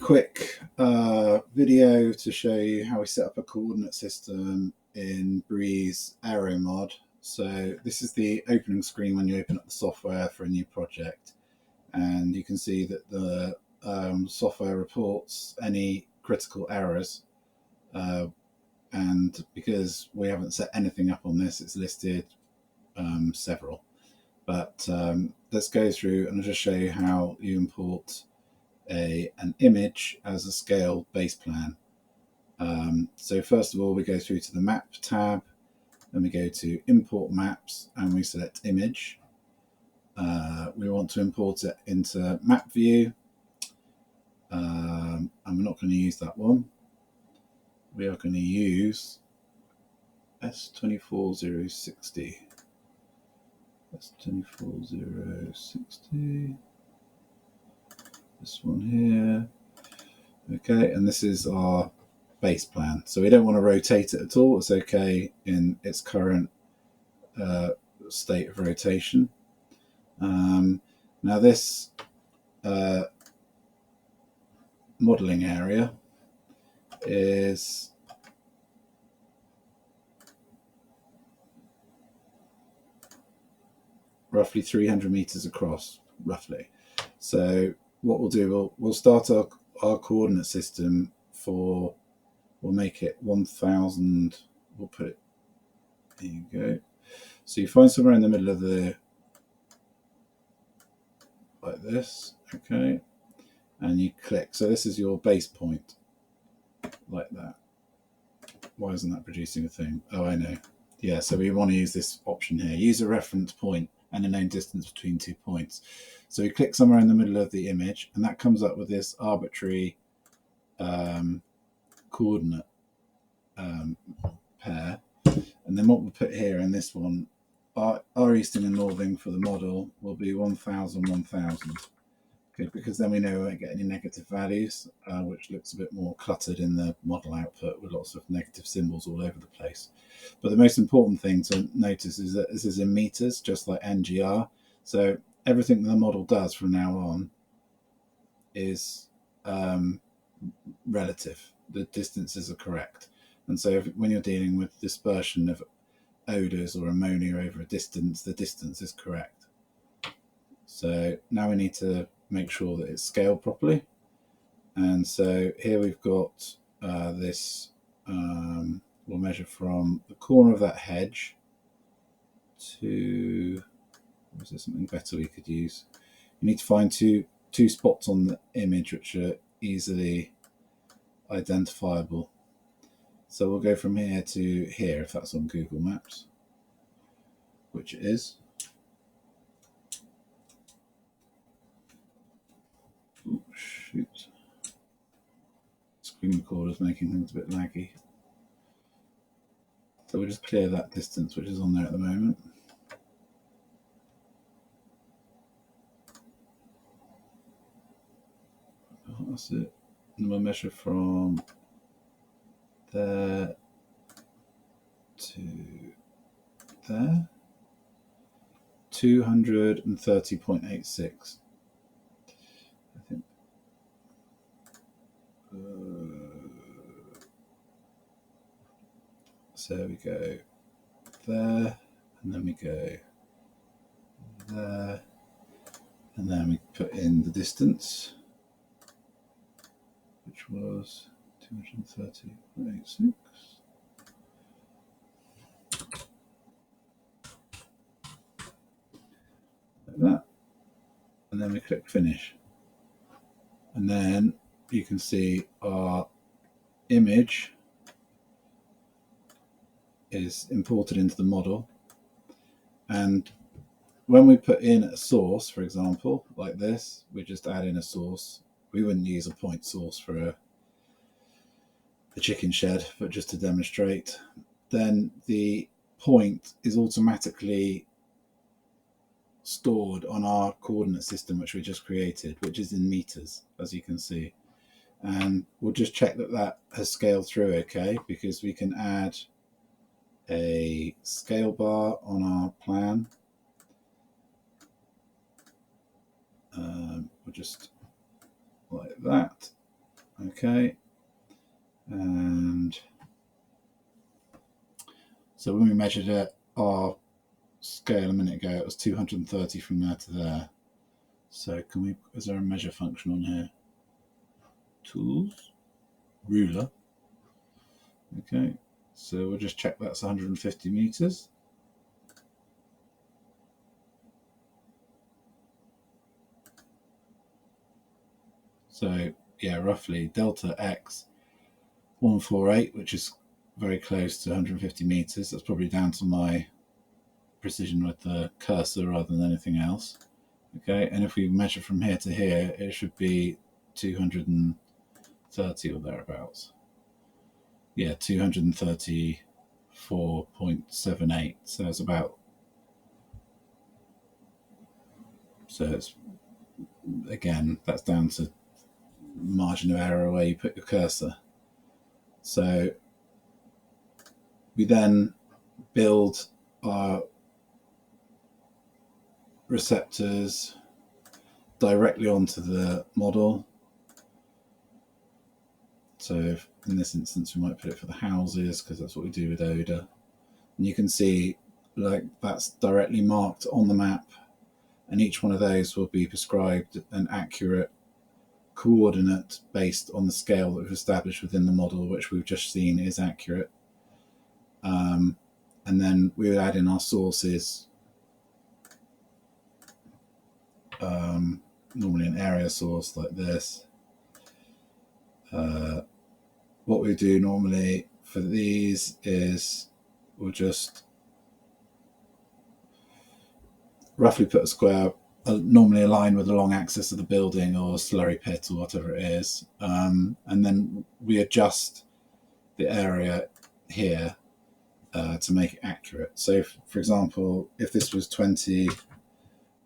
quick video to show you how we set up a coordinate system in Breeze AERMOD. So this is the opening screen when you open up the software for a new project, and you can see that the software reports any critical errors, and because we haven't set anything up on this, it's listed several. But let's go through and I'll just show you how you import an image as a scale base plan. So first of all, we go through to the map tab, then we go to import maps and we select image. We want to import it into map view. I'm not going to use that one. We are going to use S24060. S24060. This one here. Okay, and this is our base plan. So we don't want to rotate it at all. It's okay in its current state of rotation. Now this modeling area is roughly 300 meters across, roughly. So what we'll do, we'll start our coordinate system for, we'll make it 1000, we'll put it, there you go. So you find somewhere in the middle of the, like this, okay, and you click. So this is your base point, like that. Why isn't that producing a thing? Oh, I know. Yeah, so we want to use this option here, use a reference point and a known distance between 2 points. So we click somewhere in the middle of the image, and that comes up with this arbitrary coordinate pair. And then what we'll put here in this one, our easting and northing for the model will be 1000, 1000. Okay, because then we know we won't get any negative values, which looks a bit more cluttered in the model output with lots of negative symbols all over the place. But the most important thing to notice is that this is in meters, just like NGR. So everything the model does from now on is relative. The distances are correct. And so when you're dealing with dispersion of odors or ammonia over a distance, the distance is correct. So now we need to make sure that it's scaled properly. And so here we've got this, we'll measure from the corner of that hedge to, is there something better we could use? You need to find two spots on the image which are easily identifiable. So we'll go from here to here, if that's on Google Maps, which it is. Oh, shoot. Screen recorder's making things a bit laggy. So we'll just clear that distance which is on there at the moment. That's it. And we'll measure from there to there. 230.86. I think. So we go there, and then we go there, and then we put in the distance, which was 230.86. Like that. And then we click finish. And then you can see our image is imported into the model. And when we put in a source, for example, like this, we just add in a source. We wouldn't use a point source for a chicken shed, but just to demonstrate, then the point is automatically stored on our coordinate system which we just created, which is in meters, as you can see. And we'll just check that that has scaled through okay, because we can add a scale bar on our plan. We'll just like that, Okay, and so when we measured it, our scale a minute ago, it was 230 from there to there. So can we, is there a measure function on here? Tools, ruler. Okay, so we'll just check that's 150 meters. So yeah, roughly delta x 148, which is very close to 150 meters. That's probably down to my precision with the cursor rather than anything else. Okay, and if we measure from here to here, it should be 230 or thereabouts. Yeah, 234.78. So it's about, so it's, again, that's down to margin of error where you put your cursor. So we then build our receptors directly onto the model. So in this instance, we might put it for the houses because that's what we do with ODA. And you can see like that's directly marked on the map, and each one of those will be prescribed an accurate coordinate based on the scale that we've established within the model, which we've just seen is accurate. And then we would add in our sources, normally an area source like this. What we do normally for these is we'll just roughly put a square, normally aligned with the long axis of the building or slurry pit or whatever it is, and then we adjust the area here to make it accurate. So if, for example, if this was 20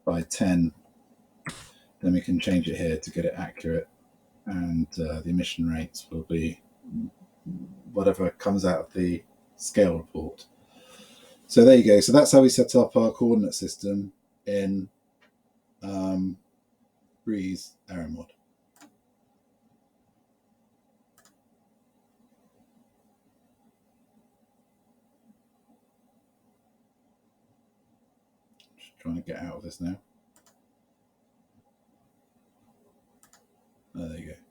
by 10, then we can change it here to get it accurate, and the emission rates will be whatever comes out of the scale report. So there you go. So that's how we set up our coordinate system in Breeze AERMOD. Just trying to get out of this now.